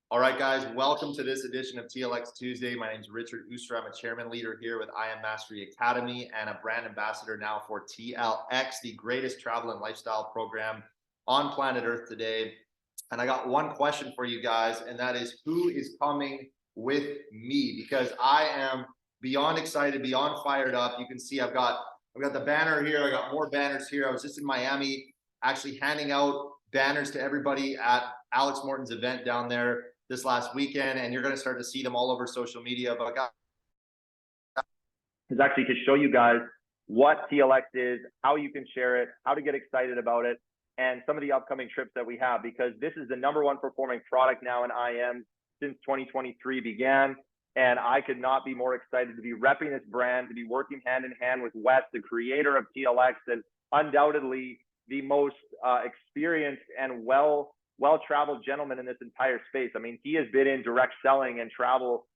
All right, guys, welcome to this edition of TLX Tuesday. My name is Richard Oostra. I'm a chairman leader here with I Am Mastery Academy and a brand ambassador now for TLX, the greatest travel and lifestyle program on planet Earth today. And I got one question for you guys, and that is who is coming with me? Because I am beyond excited, beyond fired up. You can see I've got the banner here. I got more banners here. I was just in Miami actually handing out banners to everybody at Alex Morton's event down there this last weekend, and you're going to start to see them all over social media. But is actually to show you guys what TLX is, how you can share it, how to get excited about it, and some of the upcoming trips that we have, because this is the #1 performing product now in IM since 2023 began. And I could not be more excited to be repping this brand, to be working hand in hand with Wes, the creator of TLX, and undoubtedly the most experienced and well-traveled gentleman in this entire space. I mean, he has been in direct selling and travel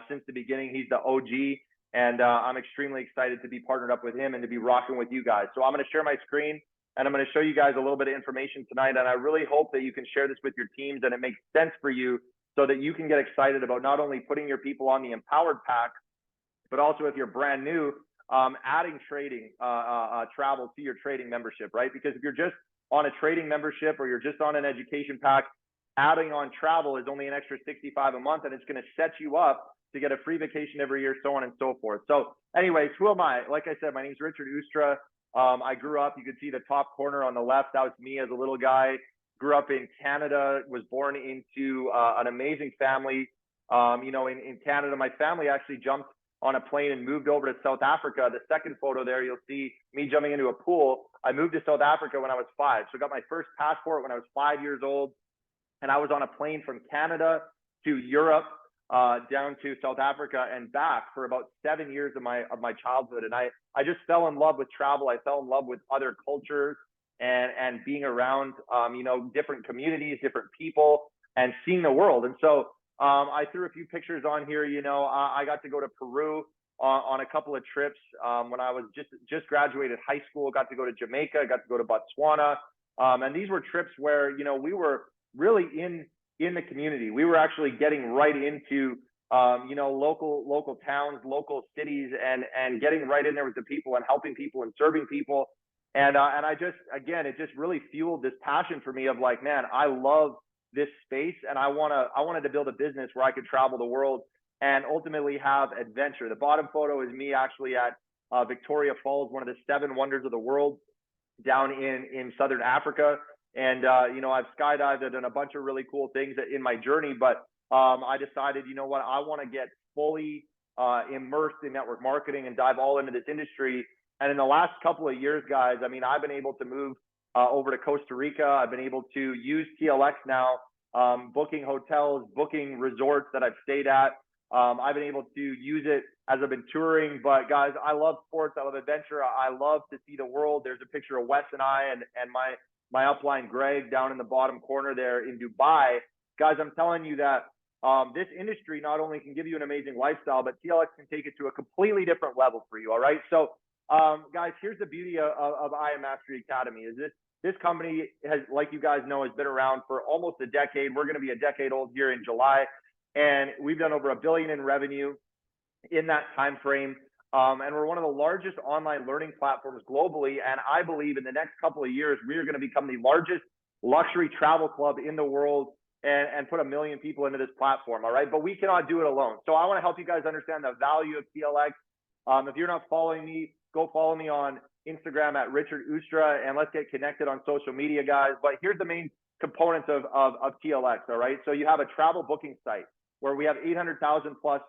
since the beginning. He's the OG, and I'm extremely excited to be partnered up with him and to be rocking with you guys. So I'm going to share my screen, and I'm going to show you guys a little bit of information tonight, and I really hope that you can share this with your teams and it makes sense for you so that you can get excited about not only putting your people on the Empowered Pack, but also if you're brand new, adding trading travel to your trading membership, right? Because if you're just on a trading membership or you're just on an education pack, adding on travel is only an extra $65 a month, and it's going to set you up to get a free vacation every year, so on and so forth. So anyways, who am I? Like I said, my name is Richard Oostra. I grew up, you can see the top corner on the left, that was me as a little guy. Grew up in Canada, was born into an amazing family. In Canada, my family actually jumped on a plane and moved over to South Africa. The second photo there, you'll see me jumping into a pool. I moved to South Africa when I was 5. So I got my first passport when I was 5 years old. And I was on a plane from Canada to Europe, down to South Africa and back for about 7 years of my childhood. And I just fell in love with travel. I fell in love with other cultures and being around, different communities, different people, and seeing the world. And so I threw a few pictures on here. I got to go to Peru on a couple of trips when I was just graduated high school. Got to go to Jamaica, got to go to Botswana, and these were trips where we were really in the community. We were actually getting right into local towns, local cities, and getting right in there with the people and helping people and serving people. And I just, again, it just really fueled this passion for me of like, man, I love this space, and I wanted to build a business where I could travel the world and ultimately have adventure. The bottom photo is me actually at Victoria Falls, one of the 7 wonders of the world down in Southern Africa. And, I've skydived and done a bunch of really cool things in my journey, but I decided, I want to get fully immersed in network marketing and dive all into this industry. And in the last couple of years, guys, I mean, I've been able to move over to Costa Rica. I've been able to use TLX now, booking hotels, booking resorts that I've stayed at. I've been able to use it as I've been touring. But guys, I love sports. I love adventure. I love to see the world. There's a picture of Wes and I and my upline Greg down in the bottom corner there in Dubai. Guys, I'm telling you that this industry not only can give you an amazing lifestyle, but TLX can take it to a completely different level for you. All right. So guys, here's the beauty of I Am Mastery Academy is this company has, like you guys know, has been around for almost a decade. We're going to be a decade old here in July, and we've done over $1 billion in revenue in that time frame. And we're one of the largest online learning platforms globally. And I believe in the next couple of years, we are going to become the largest luxury travel club in the world and put 1 million people into this platform. All right. But we cannot do it alone. So I want to help you guys understand the value of TLX. If you're not following me, go follow me on Instagram at Richard Oostra, and let's get connected on social media, guys. But here's the main components of TLX. All right. So you have a travel booking site where we have 800,000 plus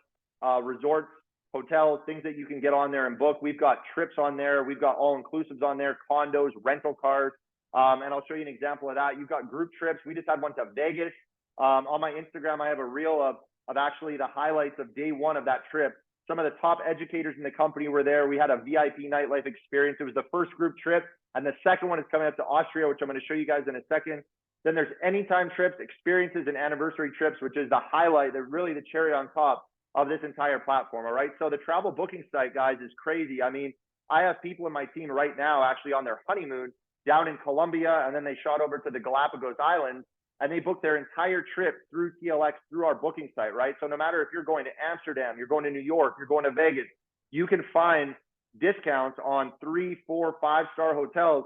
resorts, hotels, things that you can get on there and book. We've got trips on there. We've got all-inclusives on there, condos, rental cars. And I'll show you an example of that. You've got group trips. We just had one to Vegas. On my Instagram, I have a reel of actually the highlights of day 1 of that trip. Some of the top educators in the company were there. We had a VIP nightlife experience. It was the first group trip. And the second one is coming up to Austria, which I'm going to show you guys in a second. Then there's anytime trips, experiences, and anniversary trips, which is the highlight, really the cherry on top of this entire platform. All right. So the travel booking site, guys, is crazy. I mean, I have people in my team right now actually on their honeymoon down in Colombia, and then they shot over to the Galapagos Islands. and they book their entire trip through TLX, through our booking site, right? So no matter if you're going to Amsterdam, you're going to New York, you're going to Vegas, you can find discounts on 3, 4, 5-star hotels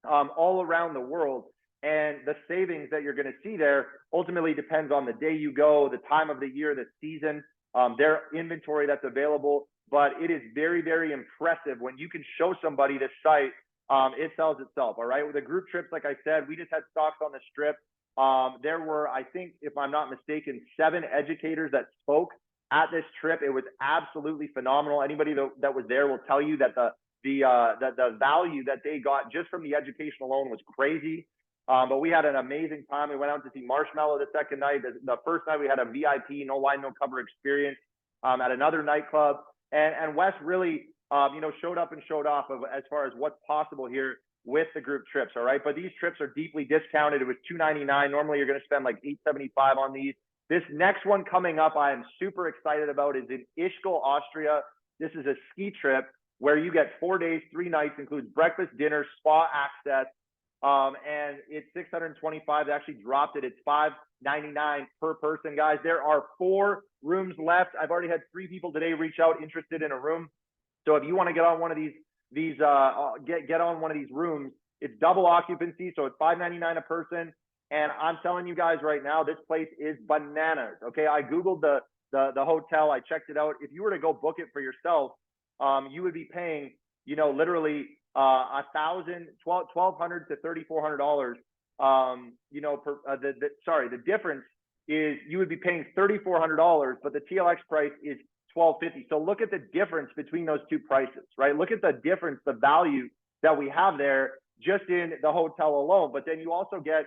all around the world. And the savings that you're going to see there ultimately depends on the day you go, the time of the year, the season, their inventory that's available. But it is very, very impressive when you can show somebody this site. It sells itself. All right. With the group trips, like I said, we just had stocks on the strip. There were, I think, if I'm not mistaken, 7 educators that spoke at this trip. It was absolutely phenomenal. Anybody that was there will tell you that the value that they got just from the education alone was crazy. But we had an amazing time. We went out to see Marshmallow the second night. The first night we had a VIP, no line, no cover experience at another nightclub. And Wes really, showed up and showed off as far as what's possible here with the group trips. All right. But these trips are deeply discounted. It was $299. Normally you're going to spend like $875 on these. This next one coming up, I am super excited about, is in Ischgl, Austria. This is a ski trip where you get 4 days, 3 nights, includes breakfast, dinner, spa access. And it's $625. They actually dropped it. It's $599 per person, guys. There are 4 rooms left. I've already had 3 people today reach out interested in a room. So if you want to get on one of get on one of these rooms, it's double occupancy. So it's $599 a person. And I'm telling you guys right now, this place is bananas. Okay. I Googled the hotel. I checked it out. If you were to go book it for yourself, you would be paying, literally $1,200 to $3,400. The difference is you would be paying $3,400, but the TLX price is $1,250. So look at the difference between those two prices, right? Look at the difference, the value that we have there just in the hotel alone. But then you also get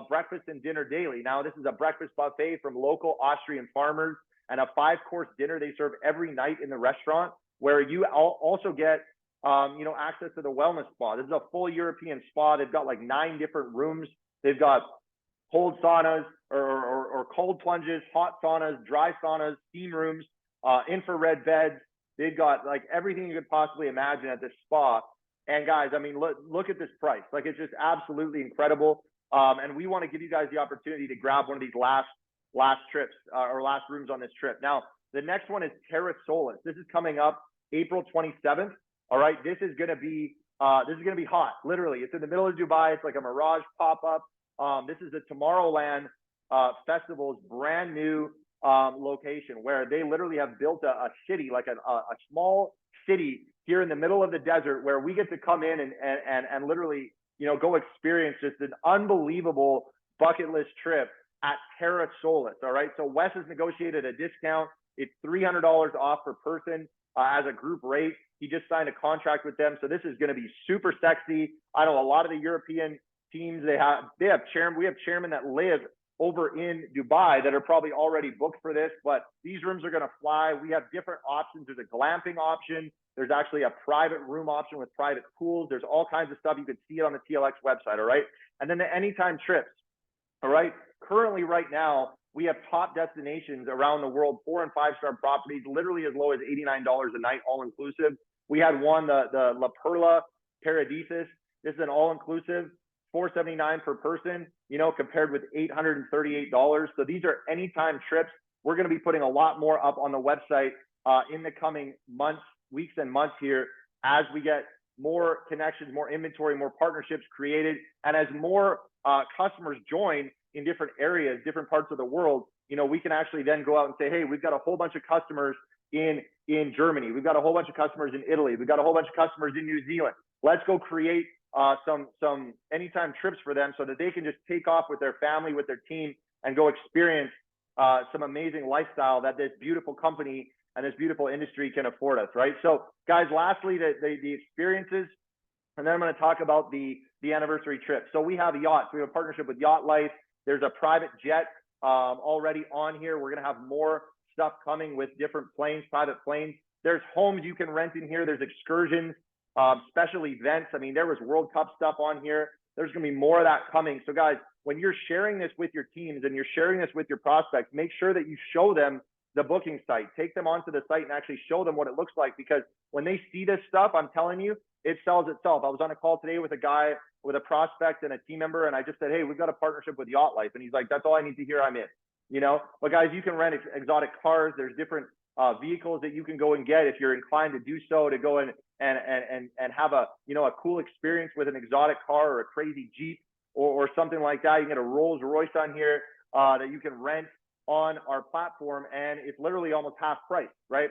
breakfast and dinner daily. Now, this is a breakfast buffet from local Austrian farmers and a 5-course dinner they serve every night in the restaurant, where you also get access to the wellness spa. This is a full European spa. They've got like 9 different rooms. They've got cold saunas or cold plunges, hot saunas, dry saunas, steam rooms, infrared beds. They've got like everything you could possibly imagine at this spa. And guys, I mean, look at this price. Like, it's just absolutely incredible. And we want to give you guys the opportunity to grab one of these last trips or last rooms on this trip. Now, the next one is Terra Solis. This is coming up April 27th. All right. This is going to be hot. Literally. It's in the middle of Dubai. It's like a Mirage pop-up. This is the Tomorrowland Festival's brand new location, where they literally have built a city, like a small city here in the middle of the desert, where we get to come in and literally, go experience just an unbelievable bucket list trip at Terra Solis. All right. So Wes has negotiated a discount. It's $300 off per person as a group rate. He just signed a contract with them. So this is going to be super sexy. I know a lot of the European teams, we have chairmen that live over in Dubai that are probably already booked for this, but these rooms are going to fly. We have different options. There's a glamping option. There's actually a private room option with private pools. There's all kinds of stuff. You can see it on the TLX website. All right. And then the anytime trips. All right. Currently right now, we have top destinations around the world, 4- and 5-star properties, literally as low as $89 a night, all inclusive. We had one, the La Perla Paradisus. This is an all-inclusive, $479 per person, compared with $838. So these are anytime trips. We're going to be putting a lot more up on the website in the coming weeks and months here, as we get more connections, more inventory, more partnerships created. And as more customers join in different areas, different parts of the world, we can actually then go out and say, hey, we've got a whole bunch of customers in Germany. We've got a whole bunch of customers in Italy. We've got a whole bunch of customers in New Zealand. Let's go create some anytime trips for them so that they can just take off with their family, with their team, and go experience some amazing lifestyle that this beautiful company and this beautiful industry can afford us, right? So guys, lastly, the experiences, and then I'm going to talk about the anniversary trip. So we have yachts. We have a partnership with Yacht Life. There's a private jet already on here. We're going to have more stuff coming with different planes, private planes. There's homes you can rent in here. There's excursions, special events. I mean, there was World Cup stuff on here. There's going to be more of that coming. So guys, when you're sharing this with your teams and you're sharing this with your prospects, make sure that you show them the booking site, take them onto the site and actually show them what it looks like, because when they see this stuff, I'm telling you, it sells itself. I was on a call today with a guy, with a prospect and a team member, and I just said, hey, we've got a partnership with Yacht Life. And he's like, that's all I need to hear, I'm in. You know, but guys, you can rent exotic cars. There's different vehicles that you can go and get if you're inclined to do so, to go and have a, you know, a cool experience with an exotic car or a crazy Jeep or something like that. You can get a Rolls Royce on here that you can rent on our platform, and it's literally almost half price, right?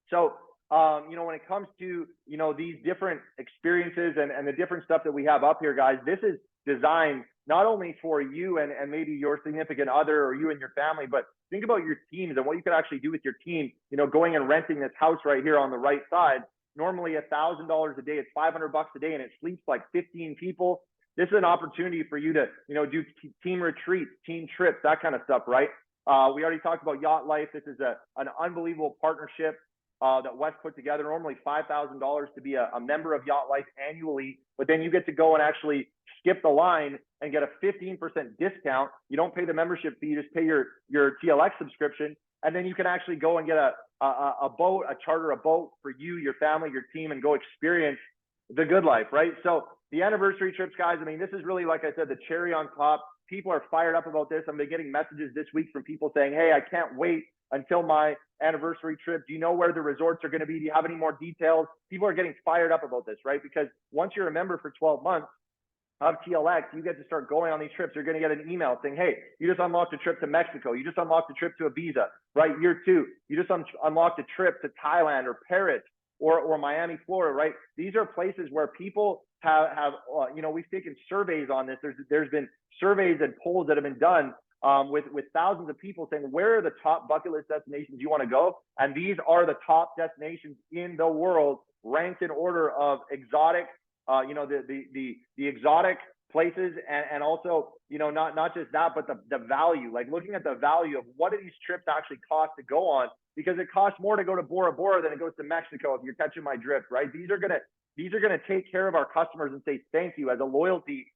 So, you know, when it comes to, you know, these different experiences and the different stuff that we have up here, guys, this is designed not only for you and maybe your significant other or you and your family, but think about your teams and what you can actually do with your team. You know, going and renting this house right here on the right side, normally $1,000 a day, it's $500 a day, and it sleeps like 15 people. This is an opportunity for you to, you know, do team retreats, team trips, that kind of stuff, right? We already talked about Yacht Life. This is an unbelievable partnership that Wes put together. Normally $5,000 to be a member of Yacht Life annually, but then you get to go and actually skip the line and get a 15% discount. You don't pay the membership fee, you just pay your TLX subscription, and then you can actually go and get a boat, charter a boat for you, your family, your team, and go experience the good life, right? So the anniversary trips, guys, I mean, this is really, like I said, the cherry on top. People are fired up about this. I've been getting messages this week from people saying, hey, I can't wait until my anniversary trip. Do you know where the resorts are going to be? Do you have any more details? People are getting fired up about this, right? Because once you're a member for 12 months of TLX, you get to start going on these trips. You're going to get an email saying, hey, you just unlocked a trip to Mexico. You just unlocked a trip to Ibiza, right? Year 2. You just unlocked a trip to Thailand or Paris or Miami, Florida, right? These are places where people have you know, we've taken surveys on this. There's been surveys and polls that have been done with thousands of people saying, where are the top bucket list destinations you want to go? And these are the top destinations in the world, ranked in order of exotic, you know, the exotic places, and also, you know, not just that, but the value, like looking at the value of what do these trips actually cost to go on, because it costs more to go to Bora Bora than it goes to Mexico, if you're catching my drift, right? These are gonna take care of our customers and say thank you as a loyalty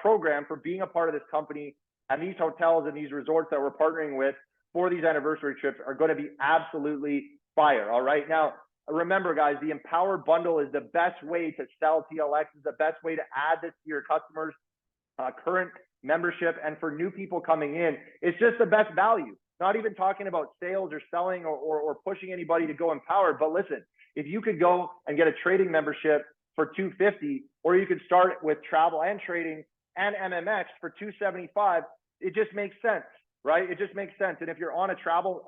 program for being a part of this company. And these hotels and these resorts that we're partnering with for these anniversary trips are going to be absolutely fire. All right. Now, remember, guys, the Empower Bundle is the best way to sell TLX, is the best way to add this to your customers' current membership. And for new people coming in, it's just the best value. Not even talking about sales or selling or pushing anybody to go Empowered. But listen, if you could go and get a trading membership for $250, or you could start with travel and trading and MMX for $275, it just makes sense, right? It just makes sense. And if you're on a travel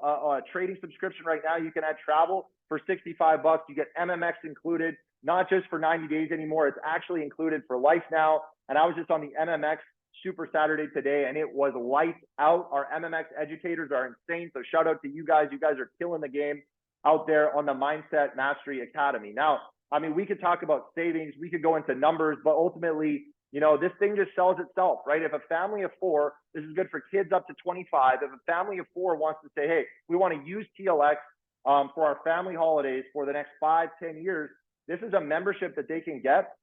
trading subscription right now, you can add travel for $65. You get MMX included, not just for 90 days anymore. It's actually included for life now. And I was just on the MMX Super Saturday today, and it was lights out. Our MMX educators are insane. So shout out to you guys. You guys are killing the game out there on the Mindset Mastery Academy. Now, I mean, we could talk about savings, we could go into numbers, but ultimately, you know, this thing just sells itself, right? If a family of 4, this is good for kids up to 25. If a family of 4 wants to say, hey, we want to use TLX for our family holidays for the next 5, 10 years, this is a membership that they can get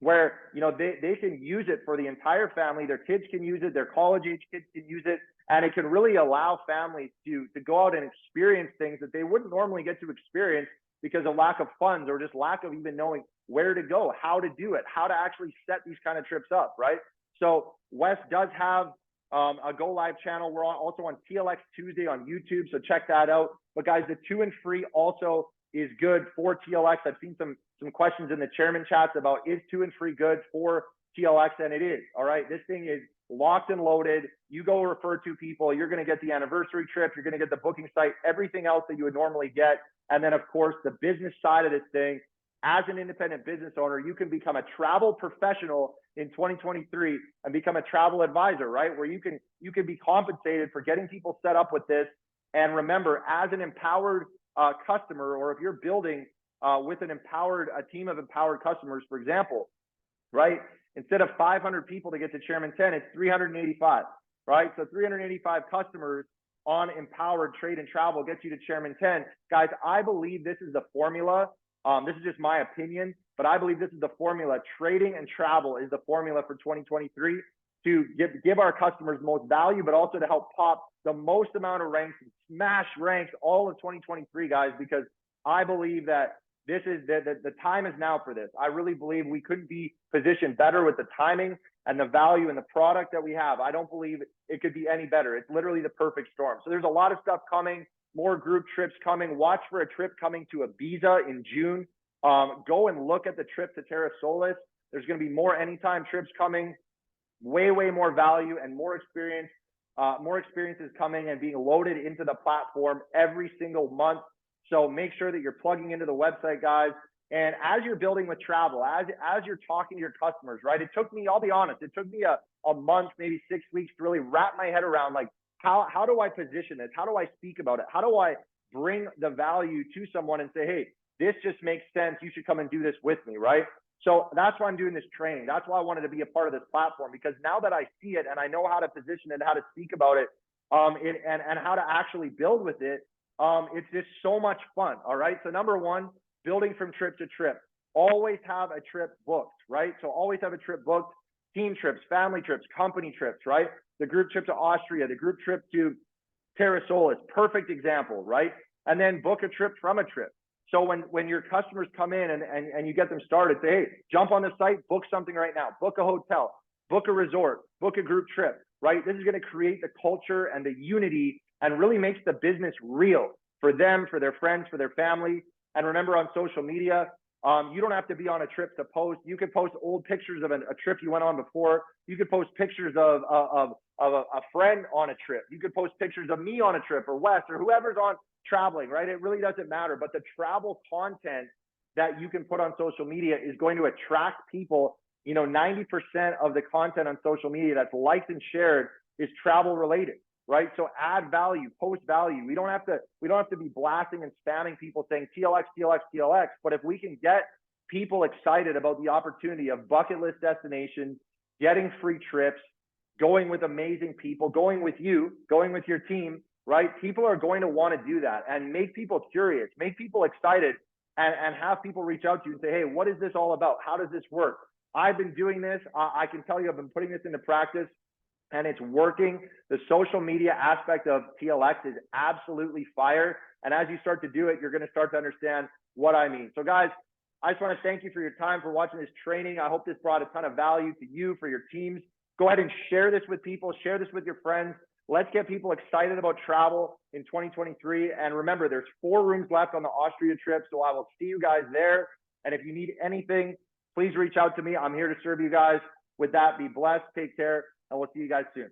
where, you know, they can use it for the entire family. Their kids can use it. Their college age kids can use it. And it can really allow families to go out and experience things that they wouldn't normally get to experience because of lack of funds or just lack of even knowing where to go, how to do it, how to actually set these kind of trips up, right? So Wes does have a Go Live channel. We're also on TLX Tuesday on YouTube, so check that out. But guys, the 2 and free also is good for TLX. I've seen some questions in the chairman chats about, is 2 and free good for TLX? And it is. All right, this thing is locked and loaded. You go refer 2 people, you're going to get the anniversary trip, you're going to get the booking site, everything else that you would normally get. And then of course the business side of this thing, as an independent business owner, you can become a travel professional in 2023 and become a travel advisor, right? Where you can be compensated for getting people set up with this. And remember, as an empowered customer, or if you're building with a team of empowered customers, for example, right? Instead of 500 people to get to Chairman 10, it's 385, right? So 385 customers on Empowered Trade and Travel gets you to Chairman 10. Guys, I believe this is the formula. This is just my opinion, but I believe this is the formula. Trading and travel is the formula for 2023 to give our customers the most value, but also to help pop the most amount of ranks and smash ranks all of 2023, guys, because I believe that this is the time is now for this. I really believe we couldn't be positioned better with the timing and the value and the product that we have. I don't believe it could be any better. It's literally the perfect storm. So there's a lot of stuff coming, more group trips coming. Watch for a trip coming to Ibiza in June. Go and look at the trip to Terra Solis. There's going to be more anytime trips coming, way more value and more experiences coming and being loaded into the platform every single month. So make sure that you're plugging into the website, guys. And as you're building with travel, as you're talking to your customers, right? It took me, I'll be honest, it took me a month, maybe 6 weeks to really wrap my head around, like, how do I position this? How do I speak about it? How do I bring the value to someone and say, hey, this just makes sense. You should come and do this with me, right? So that's why I'm doing this training. That's why I wanted to be a part of this platform, because now that I see it and I know how to position it, how to speak about it, and how to actually build with it, it's just so much fun. All right. So number one, building from trip to trip. Always have a trip booked, right? So always have a trip booked. Team trips, family trips, company trips, right? The group trip to Austria, the group trip to Terra Solis, perfect example, right? And then book a trip from a trip. So when your customers come in and you get them started, say, hey, jump on the site, book something right now, book a hotel, book a resort, book a group trip, right? This is going to create the culture and the unity and really makes the business real for them, for their friends, for their family. And remember, on social media, you don't have to be on a trip to post. You could post old pictures of a trip you went on before. You could post pictures of a friend on a trip. You could post pictures of me on a trip, or Wes, or whoever's on traveling, right? It really doesn't matter. But the travel content that you can put on social media is going to attract people. 90% of the content on social media that's liked and shared is travel related, right? So add value, post value. We don't have to be blasting and spamming people saying TLX, TLX, TLX. But if we can get people excited about the opportunity of bucket list destinations, getting free trips, going with amazing people, going with you, going with your team, right? People are going to want to do that, and make people curious, make people excited, and have people reach out to you and say, hey, what is this all about? How does this work? I've been doing this. I can tell you I've been putting this into practice, and it's working. The social media aspect of TLX is absolutely fire. And as you start to do it, you're going to start to understand what I mean. So guys, I just want to thank you for your time, for watching this training. I hope this brought a ton of value to you, for your teams. Go ahead and share this with people, share this with your friends. Let's get people excited about travel in 2023. And remember, there's 4 rooms left on the Austria trip. So I will see you guys there. And if you need anything, please reach out to me. I'm here to serve you guys. With that, be blessed, take care, and we'll see you guys soon.